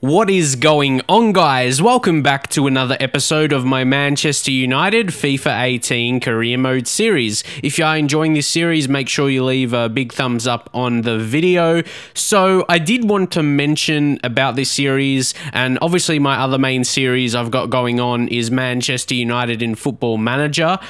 What is going on, guys? Welcome back to another episode of my Manchester United FIFA 18 Career Mode series. If you are enjoying this series, make sure you leave a big thumbs up on the video. So I did want to mention about this series, and obviously my other main series I've got going on is Manchester United in Football Manager.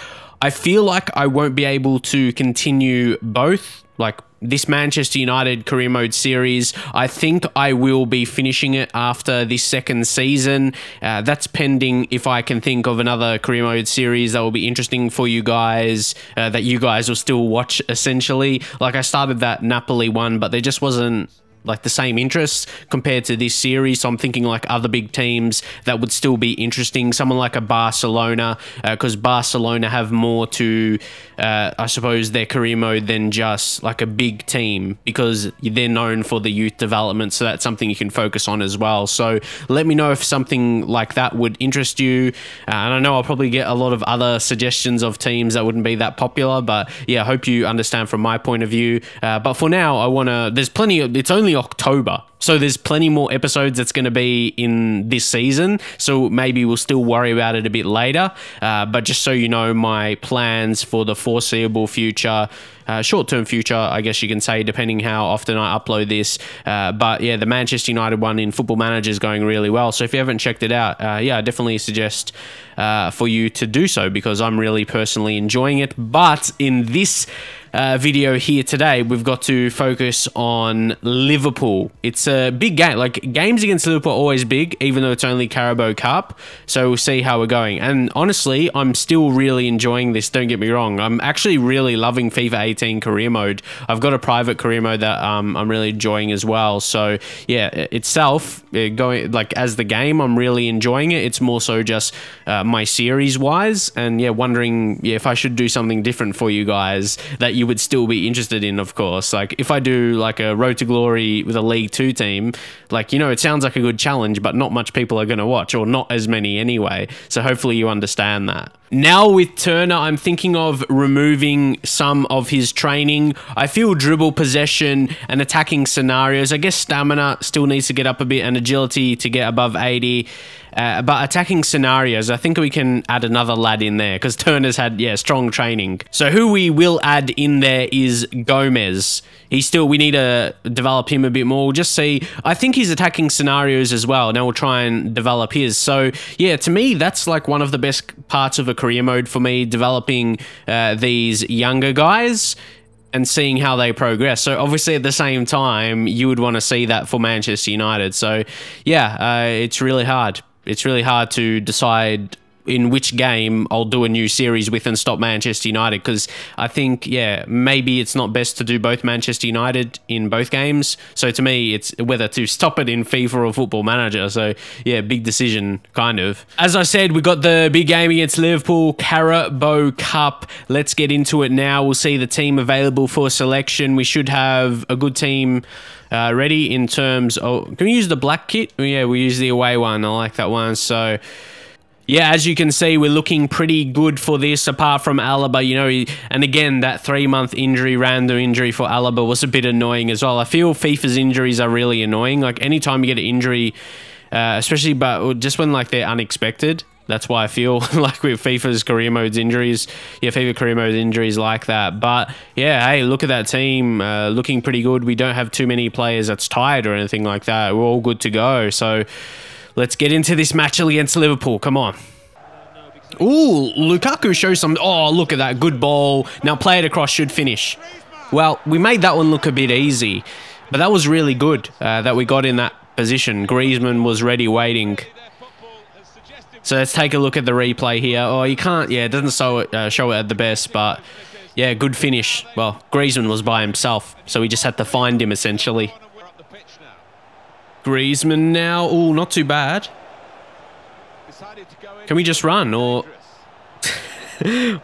I feel like I won't be able to continue both, like this Manchester United Career Mode series. I think I will be finishing it after this second season. That's pending if I can think of another Career Mode series that will be interesting for you guys, that you guys will still watch, essentially. Like, I started that Napoli one, but there just wasn't like the same interests compared to this series. So I'm thinking like other big teams that would still be interesting. Someone like a Barcelona, because Barcelona have more to, I suppose, their career mode than just like a big team, because they're known for the youth development. So that's something you can focus on as well. So let me know if something like that would interest you. And I know I'll probably get a lot of other suggestions of teams that wouldn't be that popular, but yeah, I hope you understand from my point of view. But for now, I want to, there's plenty of, it's only October, so there's plenty more episodes that's going to be in this season, so maybe we'll still worry about it a bit later, but just so you know, my plans for the foreseeable future, short-term future, I guess you can say, depending how often I upload this, but yeah, the Manchester United one in Football Manager is going really well, so if you haven't checked it out, yeah, I definitely suggest for you to do so, because I'm really personally enjoying it. But in this video here today, we've got to focus on Liverpool. It's a big game. Like, games against Liverpool are always big, even though it's only Carabao Cup. So we'll see how we're going. And honestly, I'm still really enjoying this. Don't get me wrong. I'm actually really loving FIFA 18 Career Mode. I've got a private career mode that I'm really enjoying as well. So yeah, itself, going like as the game, I'm really enjoying it. It's more so just my series wise, and yeah, wondering if I should do something different for you guys that you would still be interested in, of course. Like, if I do like a Road to Glory with a League 2 team, like, you know, it sounds like a good challenge, but not much people are going to watch, or not as many anyway. So hopefully you understand that. Now with Turner, I'm thinking of removing some of his training. I feel dribble, possession, and attacking scenarios. I guess stamina still needs to get up a bit, and agility to get above 80. But attacking scenarios, I think we can add another lad in there, because Turner's had, yeah, strong training. So who we will add in there is Gomez. We need to develop him a bit more. We'll just see. I think he's attacking scenarios as well. Now we'll try and develop his. So yeah, to me, that's like one of the best parts of a career mode for me, developing these younger guys and seeing how they progress. So obviously at the same time, you would want to see that for Manchester United. So yeah, it's really hard. It's really hard to decide in which game I'll do a new series with and stop Manchester United, because I think, yeah, maybe it's not best to do both Manchester United in both games. So to me, it's whether to stop it in FIFA or Football Manager. So yeah, big decision, kind of. As I said, we got the big game against Liverpool, Carabao Cup. Let's get into it now. We'll see the team available for selection. We should have a good team ready in terms of... Can we use the black kit? Oh, yeah, we use the away one. I like that one. So yeah, as you can see, we're looking pretty good for this, apart from Alaba, you know, and again, that 3-month injury, random injury for Alaba was a bit annoying as well. I feel FIFA's injuries are really annoying. Like, anytime you get an injury, especially but just when like they're unexpected, that's why I feel like with FIFA's career modes injuries, yeah, FIFA career mode injuries like that. But yeah, hey, look at that team, looking pretty good. We don't have too many players that's tired or anything like that. We're all good to go. So let's get into this match against Liverpool. Come on. Ooh, Lukaku shows some... Oh, look at that. Good ball. Now play it across, should finish. Well, we made that one look a bit easy, but that was really good that we got in that position. Griezmann was ready, waiting. So let's take a look at the replay here. Oh, you can't... Yeah, it doesn't show it at the best, but yeah, good finish. Well, Griezmann was by himself, so we just had to find him, essentially. Griezmann now. Oh, not too bad. Can we just run, or...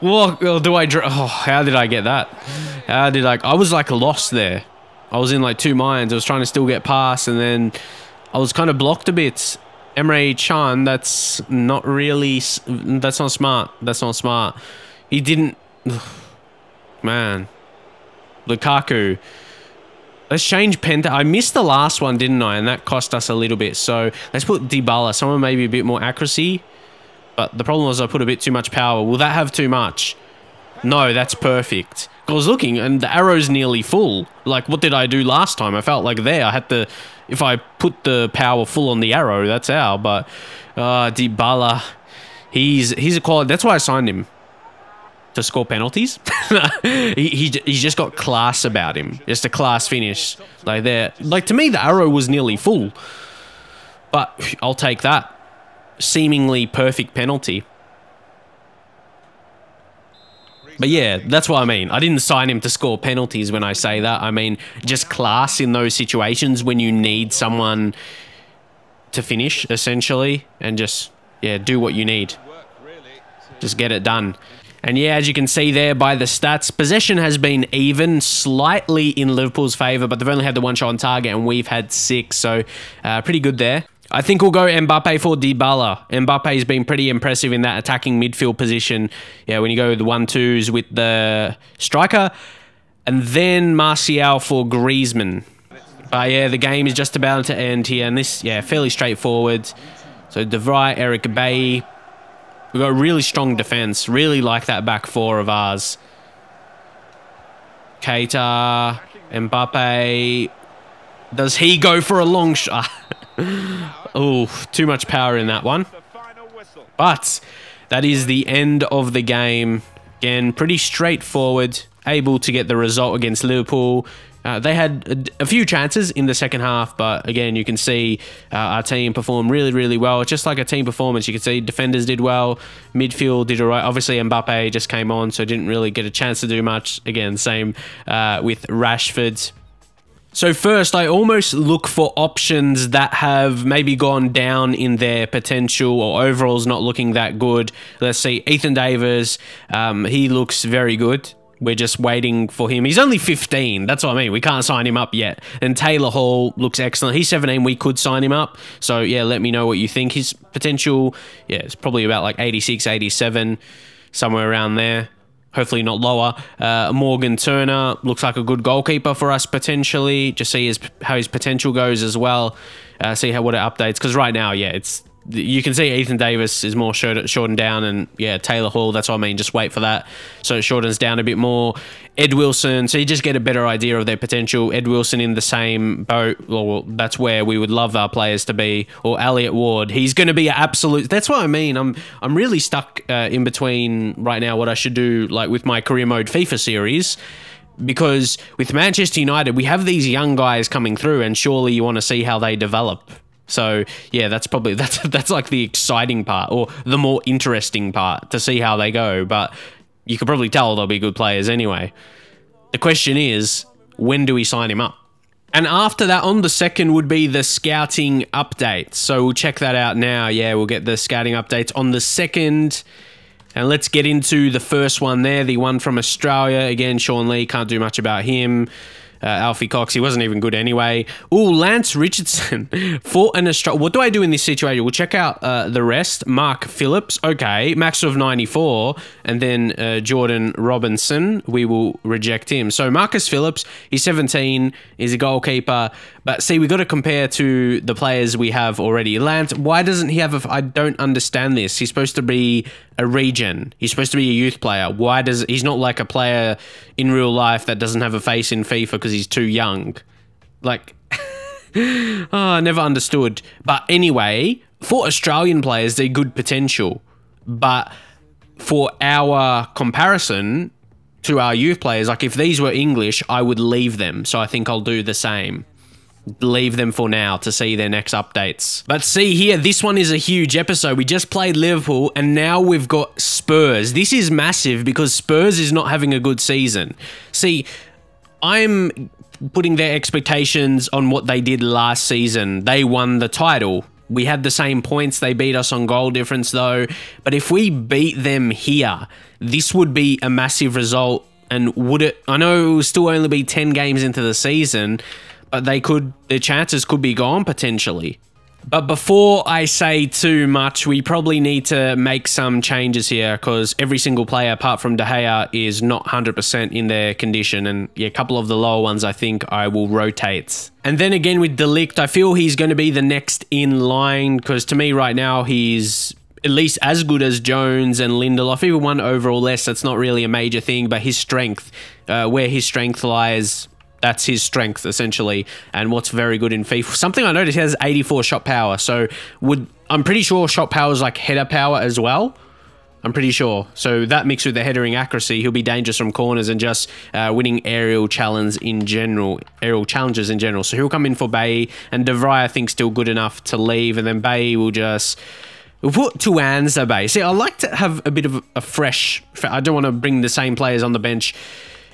What do I... Oh, how did I get that? How did I was like lost there. I was in like two minds. I was trying to still get past, and then I was kind of blocked a bit. Emre Can, that's not really... That's not smart. That's not smart. He didn't... Man. Lukaku. Let's change Penta. I missed the last one, didn't I? And that cost us a little bit. So let's put Dybala. Someone maybe a bit more accuracy. But the problem was I put a bit too much power. Will that have too much? No, that's perfect. I was looking and the arrow's nearly full. Like, what did I do last time? I felt like there. I had to... If I put the power full on the arrow, that's out. But Dybala, he's a quality. That's why I signed him. To score penalties. He's just got class about him. Just a class finish. Like there. Like to me, the arrow was nearly full. But I'll take that. Seemingly perfect penalty. But yeah, that's what I mean. I didn't sign him to score penalties when I say that. I mean, just class in those situations when you need someone to finish, essentially. And just, yeah, do what you need. Just get it done. And yeah, as you can see there by the stats, possession has been even, slightly in Liverpool's favour, but they've only had the one shot on target and we've had 6, so pretty good there. I think we'll go Mbappe for Dybala. Mbappe's been pretty impressive in that attacking midfield position. Yeah, when you go the 1-2s with the striker. And then Martial for Griezmann. But yeah, the game is just about to end here, and this, yeah, fairly straightforward. So De Vrij, Eric Bailly. We've got a really strong defense. Really like that back four of ours. Keita, Mbappe. Does he go for a long shot? Oh, too much power in that one. But that is the end of the game. Again, pretty straightforward. Able to get the result against Liverpool. They had a few chances in the second half, but again, you can see our team performed really, really well. Just like a team performance, you can see defenders did well, midfield did all right. Obviously, Mbappe just came on, so didn't really get a chance to do much. Again, same with Rashford. So first, I almost look for options that have maybe gone down in their potential or overall's not looking that good. Let's see, Ethan Davis, he looks very good. We're just waiting for him. He's only 15. That's what I mean. We can't sign him up yet. And Taylor Hall looks excellent. He's 17. We could sign him up. So, yeah, let me know what you think. His potential, yeah, it's probably about like 86, 87, somewhere around there. Hopefully not lower. Morgan Turner looks like a good goalkeeper for us potentially. Just see how his potential goes as well. See what it updates. Because right now, yeah, it's... You can see Ethan Davis is more shortened down, and yeah, Taylor Hall, that's what I mean, just wait for that. So it shortens down a bit more. Ed Wilson, so you just get a better idea of their potential. Ed Wilson in the same boat, well, that's where we would love our players to be. Or Elliot Ward, he's going to be an absolute, that's what I mean. I'm really stuck in between right now what I should do like with my career mode FIFA series. Because with Manchester United, we have these young guys coming through, and surely you want to see how they develop. So yeah, that's probably that's like the exciting part, or the more interesting part, to see how they go. But you could probably tell they'll be good players anyway. The question is, when do we sign him up? And after that, on the second would be the scouting update. So we'll check that out now. Yeah, we'll get the scouting updates on the second. And let's get into the first one there, the one from Australia. Again, Sean Lee, can't do much about him. Alfie Cox, he wasn't even good anyway. Ooh, Lance Richardson for an Australia. What do I do in this situation? We'll check out the rest. Mark Phillips, okay. Max of 94. And then Jordan Robinson, we will reject him. So Marcus Phillips, he's 17, he's a goalkeeper. But see, we got to compare to the players we have already. Lance, why doesn't he have I don't understand this. He's supposed to be a regen. He's supposed to be a youth player. Why does he's not like a player in real life that doesn't have a face in FIFA because he's too young? Like, oh, I never understood. But anyway, for Australian players, they're good potential. But for our comparison to our youth players, like if these were English, I would leave them. So I think I'll do the same. Leave them for now to see their next updates. But see here, this one is a huge episode. We just played Liverpool and now we've got Spurs. This is massive because Spurs is not having a good season. See, I'm putting their expectations on what they did last season. They won the title. We had the same points. They beat us on goal difference though. But if we beat them here, this would be a massive result. And would it, I know it will still only be 10 games into the season, but their chances could be gone potentially. But before I say too much, we probably need to make some changes here because every single player apart from De Gea is not 100% in their condition. And yeah, a couple of the lower ones I think I will rotate. And then again with De Ligt, I feel he's going to be the next in line because to me right now he's at least as good as Jones and Lindelof. Even one overall less, that's not really a major thing, but his strength, where his strength lies, that's his strength, essentially, and what's very good in FIFA. Something I noticed, he has 84 shot power, so I'm pretty sure shot power is like header power as well. I'm pretty sure. So that mixed with the headering accuracy, he'll be dangerous from corners and just winning aerial challenges in general. So he'll come in for Bailly, and De Vrij I think still good enough to leave, and then Bailly will just... We'll put Tuanzebe. See, I like to have a bit of a fresh... I don't want to bring the same players on the bench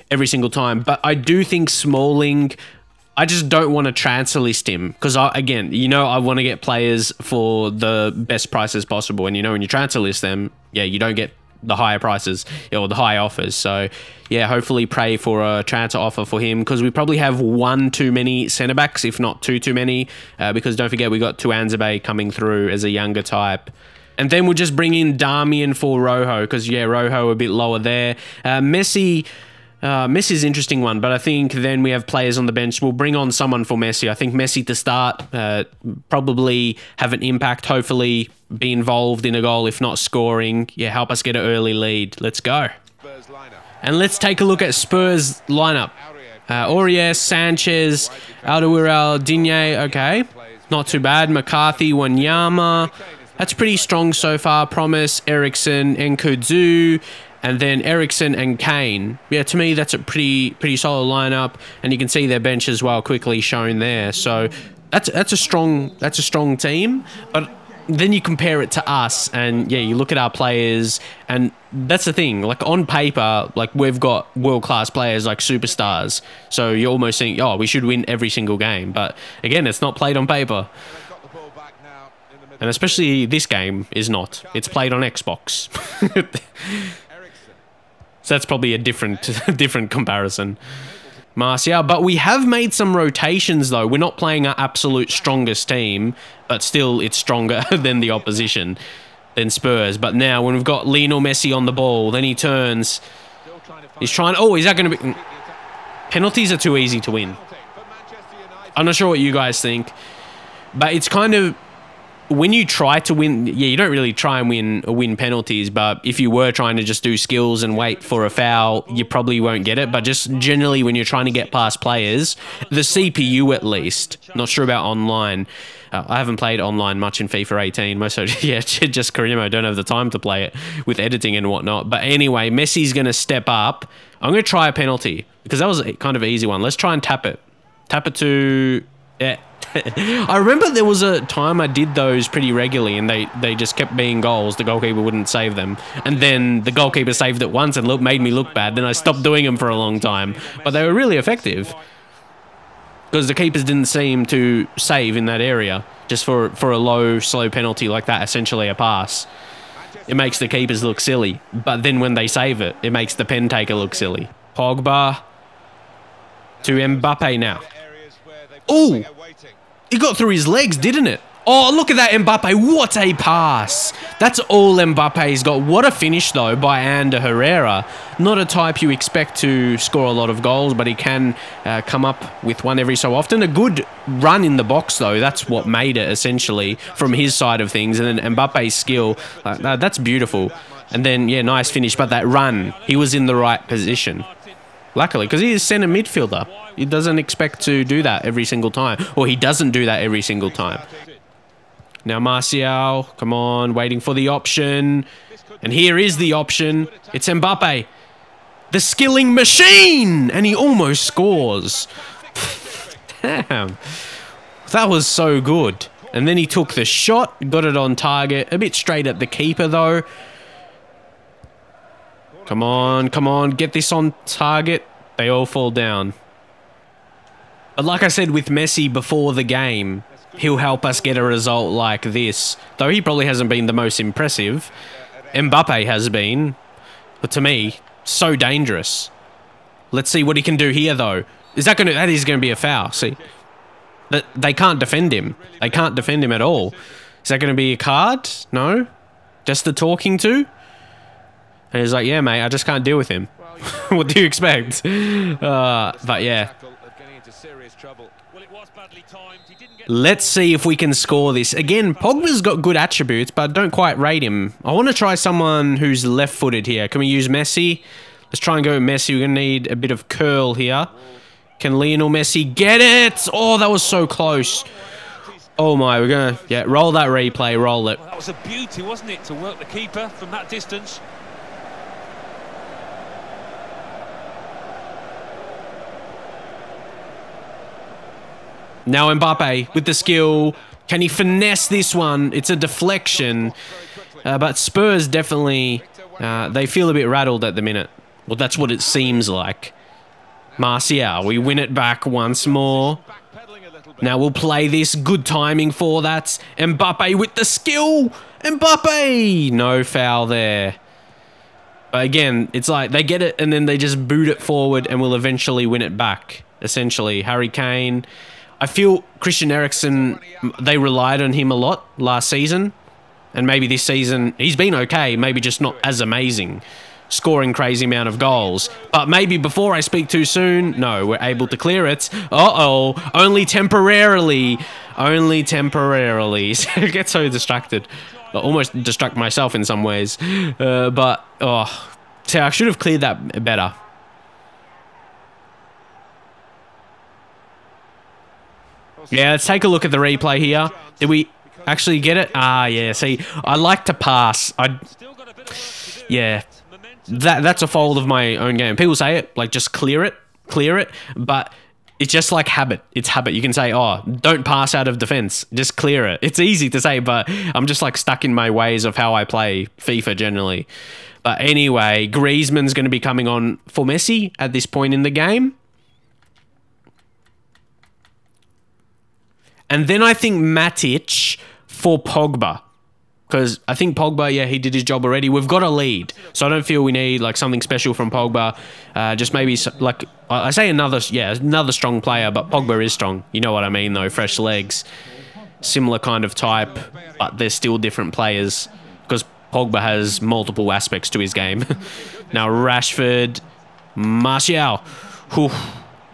every single time, but I do think Smalling, I just don't want to transfer list him because, again, you know, I want to get players for the best prices possible, and you know, when you transfer list them, yeah, you don't get the higher prices or the high offers. So yeah, hopefully pray for a transfer offer for him because we probably have one too many centre backs, if not two too many, because don't forget we got Tuanzebe coming through as a younger type. And then we'll just bring in Darmian for Rojo because yeah, Rojo a bit lower there. Messi's an interesting one, but I think then we have players on the bench. We'll bring on someone for Messi. I think Messi to start, probably have an impact, hopefully be involved in a goal, if not scoring. Yeah, help us get an early lead. Let's go. And let's take a look at Spurs lineup. Aurier, Sanchez, Alderweireld, Digne, okay. Not too bad. McCarthy, Wanyama. That's pretty strong so far. Promise, Eriksen, Nkoudou. And then Eriksen and Kane. Yeah, to me, that's a pretty solid lineup. And you can see their bench as well, quickly shown there. So that's a strong team. But then you compare it to us, and yeah, you look at our players, and that's the thing. Like on paper, like we've got world-class players, like superstars. So you almost think, oh, we should win every single game. But again, it's not played on paper. And especially this game is not. It's played on Xbox. So that's probably a different comparison. Martial, but we have made some rotations though. We're not playing our absolute strongest team, but still it's stronger than the opposition, than Spurs. But now when we've got Lionel Messi on the ball, then he turns. He's trying... Oh, is that going to be... Penalties are too easy to win. I'm not sure what you guys think, but it's kind of... When you try to win, yeah, you don't really try and win penalties, but if you were trying to just do skills and wait for a foul, you probably won't get it. But just generally when you're trying to get past players, the CPU at least, not sure about online. I haven't played online much in FIFA 18. Most of yeah, just career mode. Don't have the time to play it with editing and whatnot. But anyway, Messi's going to step up. I'm going to try a penalty because that was a kind of an easy one. Let's try and tap it. Tap it to... Yeah. I remember there was a time I did those pretty regularly and they just kept being goals. The goalkeeper wouldn't save them. And then the goalkeeper saved it once and made me look bad. Then I stopped doing them for a long time. But they were really effective. Because the keepers didn't seem to save in that area. Just for a low, slow penalty like that, essentially a pass. It makes the keepers look silly. But then when they save it, it makes the pen taker look silly. Pogba to Mbappe now. Oh! He got through his legs, didn't it? Oh, look at that Mbappe. What a pass. That's all Mbappe's got. What a finish, though, by Ander Herrera. Not a type you expect to score a lot of goals, but he can come up with one every so often. A good run in the box, though. That's what made it, essentially, from his side of things. And then Mbappe's skill, that's beautiful. And then, yeah, nice finish. But that run, he was in the right position. Luckily, because he is centre midfielder. He doesn't expect to do that every single time. Or he doesn't do that every single time. Now Martial, come on, waiting for the option. And here is the option. It's Mbappe. The skilling machine! And he almost scores. Damn. That was so good. And then he took the shot, got it on target. A bit straight at the keeper, though. Come on, come on, get this on target. They all fall down. But like I said with Messi before the game, he'll help us get a result like this. Though he probably hasn't been the most impressive. Mbappe has been. But to me, so dangerous. Let's see what he can do here, though. That is going to be a foul, see? That they can't defend him. They can't defend him at all. Is that going to be a card? No? Just the talking to? And he's like, yeah, mate, I just can't deal with him. What do you expect? But yeah. Let's see if we can score this. Again, Pogba's got good attributes, but don't quite rate him. I want to try someone who's left-footed here. Can we use Messi? Let's try and go with Messi. We're going to need a bit of curl here. Can Lionel Messi get it? Oh, that was so close. Oh my, we're going to, yeah, roll that replay, roll it. Well, that was a beauty, wasn't it, to work the keeper from that distance? Now Mbappe with the skill. Can he finesse this one? It's a deflection. But Spurs definitely, they feel a bit rattled at the minute. Well, that's what it seems like. Martial, we win it back once more. Now we'll play this. Good timing for that. Mbappe with the skill. Mbappe! No foul there. But again, it's like they get it and then they just boot it forward and we'll eventually win it back. Essentially, Harry Kane. I feel Christian Eriksen, they relied on him a lot last season. And maybe this season, he's been okay. Maybe just not as amazing. Scoring crazy amount of goals. But maybe before I speak too soon, no, we're able to clear it. Uh-oh, only temporarily. Only temporarily. I get so distracted. I almost distract myself in some ways. But, oh, see, I should have cleared that better. Yeah, let's take a look at the replay here. Did we actually get it? Ah, yeah, see, I like to pass. Yeah. That's a fault of my own game. People say it, like, just clear it, but it's just like habit. It's habit. You can say, oh, don't pass out of defense. Just clear it. It's easy to say, but I'm just, like, stuck in my ways of how I play FIFA generally. But anyway, Griezmann's going to be coming on for Messi at this point in the game. And then I think Matic for Pogba. Because I think Pogba, yeah, he did his job already. We've got a lead. So I don't feel we need, like, something special from Pogba. Just maybe, like, I say another strong player, but Pogba is strong. You know what I mean, though. Fresh legs. Similar kind of type, but they're still different players. Because Pogba has multiple aspects to his game. Now, Rashford. Martial. Whew,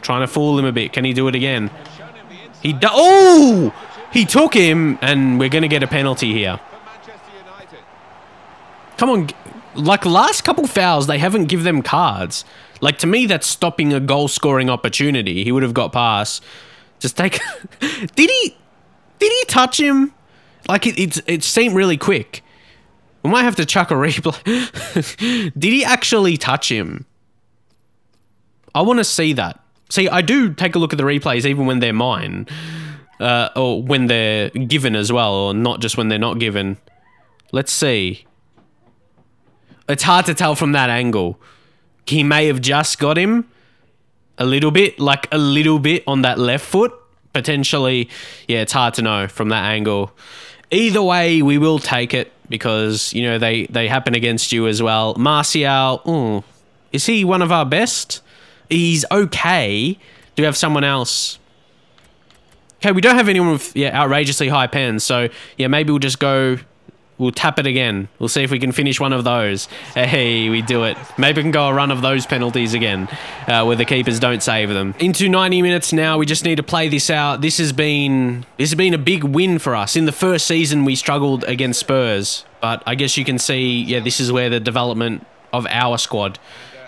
trying to fool him a bit. Can he do it again? Oh! He took him, and we're going to get a penalty here. Come on, like last couple fouls, they haven't given them cards. Like, to me, that's stopping a goal-scoring opportunity. He would have got past. Just take... Did he touch him? Like, it seemed really quick. We might have to chuck a replay. Did he actually touch him? I want to see that. See, I do take a look at the replays even when they're mine. Or when they're given as well, or not just when they're not given. Let's see. It's hard to tell from that angle. He may have just got him a little bit, like a little bit on that left foot. Potentially, yeah, it's hard to know from that angle. Either way, we will take it because, you know, they happen against you as well. Martial, is he one of our best? He's okay. Do we have someone else? Okay, we don't have anyone with, yeah, outrageously high pens. So, yeah, maybe we'll just go... We'll tap it again. We'll see if we can finish one of those. Hey, we do it. Maybe we can go a run of those penalties again, where the keepers don't save them. Into 90 minutes now. We just need to play this out. This has been a big win for us. In the first season, we struggled against Spurs, but I guess you can see, yeah, this is where the development of our squad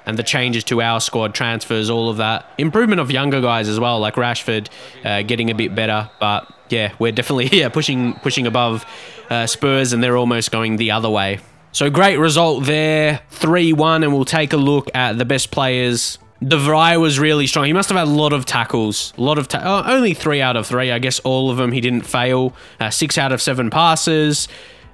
and the changes to our squad, transfers, all of that. Improvement of younger guys as well, like Rashford, getting a bit better. But yeah, we're definitely pushing above Spurs, and they're almost going the other way. So great result there, 3-1, and we'll take a look at the best players. De Vrij was really strong. He must have had a lot of tackles. Only 3 out of 3. I guess all of them he didn't fail. 6 out of 7 passes.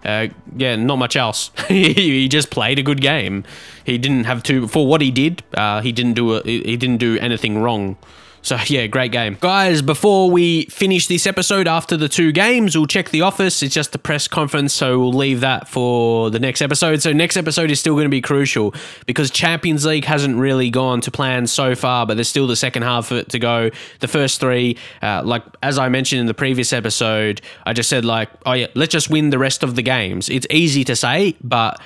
Yeah, not much else. He just played a good game. He didn't have to, for what he did, he didn't do anything wrong. So yeah, great game. Guys, before we finish this episode, after the 2 games, we'll check the office. It's just a press conference, so we'll leave that for the next episode. So next episode is still going to be crucial because Champions League hasn't really gone to plan so far, but there's still the second half of it to go. The first 3, like as I mentioned in the previous episode, I just said like, oh yeah, let's just win the rest of the games. It's easy to say, but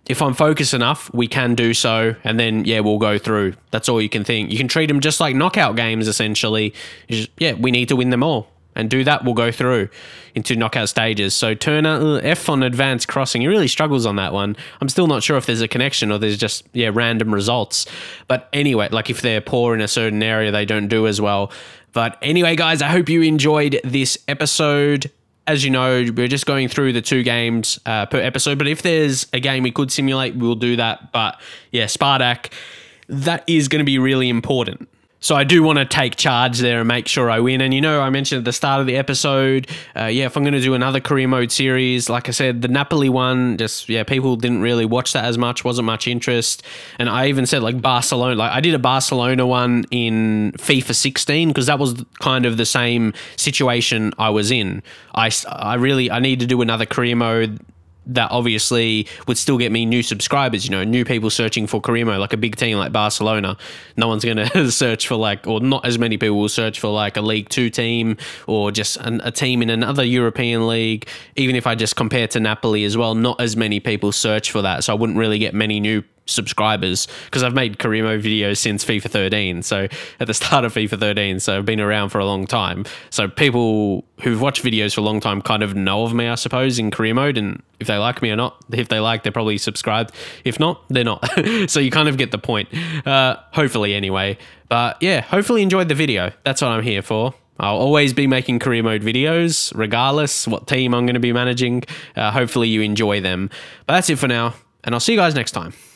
if I'm focused enough, we can do so, and then, yeah, we'll go through. That's all you can think. You can treat them just like knockout games, essentially. Yeah, we need to win them all, and do that, we'll go through into knockout stages. So Turner, F on advanced crossing. He really struggles on that one. I'm still not sure if there's a connection or there's just, yeah, random results. But anyway, like if they're poor in a certain area, they don't do as well. But anyway, guys, I hope you enjoyed this episode. As you know, we're just going through the 2 games per episode, but if there's a game we could simulate, we'll do that. But yeah, Spartak, that is going to be really important. So I do want to take charge there and make sure I win. And, you know, I mentioned at the start of the episode, yeah, if I'm going to do another career mode series, like I said, the Napoli one, just, yeah, people didn't really watch that as much, wasn't much interest. And I even said, like, Barcelona, like, I did a Barcelona one in FIFA 16 because that was kind of the same situation I was in. I need to do another career mode that obviously would still get me new subscribers, you know, new people searching for career mode, like a big team like Barcelona. No one's going to search for like, or not as many people will search for like a League 2 team or just a team in another European league. Even if I just compare to Napoli as well, not as many people search for that. So I wouldn't really get many new subscribers because I've made career mode videos since FIFA 13, so at the start of FIFA 13, so I've been around for a long time. So people who've watched videos for a long time kind of know of me, I suppose, in career mode, and if they like me or not. If they like, they're probably subscribed. If not, they're not. So you kind of get the point, hopefully anyway. But yeah, hopefully enjoyed the video. That's what I'm here for. I'll always be making career mode videos, regardless what team I'm going to be managing. Hopefully you enjoy them. But that's it for now, and I'll see you guys next time.